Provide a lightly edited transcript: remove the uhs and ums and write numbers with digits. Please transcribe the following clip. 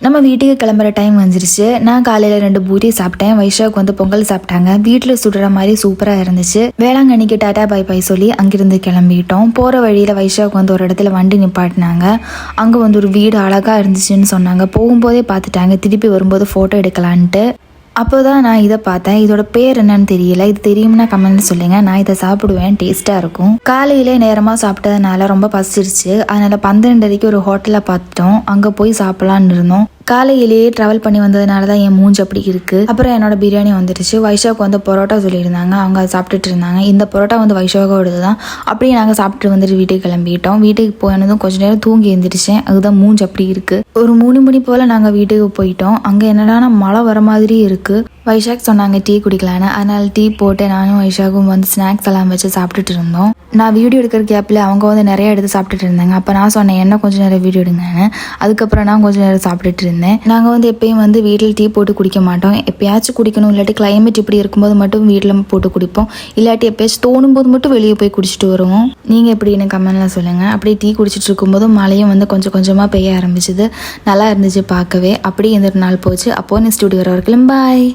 நம்ம வீட்டுக்கு கிளம்புற டைம் வந்துருச்சு. நான் காலையில் 2 பூரி சாப்பிட்டேன். வைஷாவுக்கு வந்து பொங்கல் சாப்பிட்டாங்க. வீட்டில் சுடுற மாதிரி சூப்பராக இருந்துச்சு. வேளாங்கண்ணிக்கு டாட்டா பை பை சொல்லி அங்கிருந்து கிளம்பிட்டோம். போகிற வழியில் வைஷாவுக்கு வந்து ஒரு இடத்துல வண்டி நிப்பாட்டினாங்க. அங்கே வந்து ஒரு வீடு அழகாக இருந்துச்சுன்னு சொன்னாங்க. போகும்போதே பார்த்துட்டாங்க. திருப்பி வரும்போது ஃபோட்டோ எடுக்கலான்ட்டு. அப்போ தான் நான் இதை பார்த்தேன். இதோட பேர் என்னன்னு தெரியல. இது தெரியும்னா கமெண்ட் சொல்லுங்க. நான் இதை சாப்பிடுவேன். டேஸ்ட்டாக இருக்கும். காலையிலே நேரமாக சாப்பிட்டதுனால ரொம்ப பசிச்சிருச்சு. அதனால் 12:30க்கு ஒரு ஹோட்டலில் பார்த்துட்டோம். அங்கே போய் சாப்பிட்லான்னு இருந்தோம். காலையிலேயே ட்ராவல் பண்ணி வந்ததுனால தான் என் மூஞ்சி அப்படி இருக்குது. அப்புறம் என்னோட பிரியாணி வந்துருச்சு. வைஷாவுக்கு வந்து பரோட்டா சொல்லியிருந்தாங்க. அவங்க அதை சாப்பிட்டுட்டு இருந்தாங்க. இந்த பரோட்டா வந்து வைஷாவோடது தான். அப்படியே நாங்கள் சாப்பிட்டு வந்துட்டு வீட்டுக்கு கிளம்பிட்டோம். வீட்டுக்கு போனதும் கொஞ்சம் நேரம் தூங்கி எழுந்திரிச்சேன். அதுதான் மூஞ்சி அப்படி இருக்குது. ஒரு 3 மணி போல் நாங்கள் வீட்டுக்கு போயிட்டோம். அங்கே என்னடானா மழை வர மாதிரி இருக்குது. வைஷாக் சொன்னாங்க டீ குடிக்கலான்னு. அதனால் டீ போட்டு நானும் வைஷாக்கும் வந்து ஸ்நாக்ஸ் எல்லாம் வச்சு சாப்பிட்டுட்டு இருந்தோம். நான் வீடியோ எடுக்கிற கேப்பில் அவங்க வந்து நிறைய எடுத்து சாப்பிட்டுட்டு இருந்தாங்க. அப்போ நான் சொன்னேன் என்ன கொஞ்சம் நேரம் வீடியோ எடுங்கன்னு. அதுக்கப்புறம் நான் கொஞ்சம் நேரம் சாப்பிட்டுட்டு இருந்தேன். நாங்கள் வந்து எப்பயும் வந்து வீட்டில் டீ போட்டு குடிக்க மாட்டோம். எப்பயாச்சும் குடிக்கணும். இல்லாட்டி கிளைமேட் இப்படி இருக்கும்போது மட்டும் வீட்டில் போட்டு குடிப்போம். இல்லாட்டி எப்பயாச்சும் தோணும் போது மட்டும் வெளியே போய் குடிச்சிட்டு வருவோம். நீங்கள் எப்படின்னு கமெண்ட்லாம் சொல்லுங்கள். அப்படியே டீ குடிச்சிட்டு இருக்கும்போது மழையும் வந்து கொஞ்சம் கொஞ்சமாக பெய்ய ஆரம்பிச்சிது. நல்லா இருந்துச்சு பார்க்கவே. அப்படியே இந்த நாள் போச்சு. அப்போ நெக்ஸ்ட் வீடியோ வர வரைக்கும் பாய்.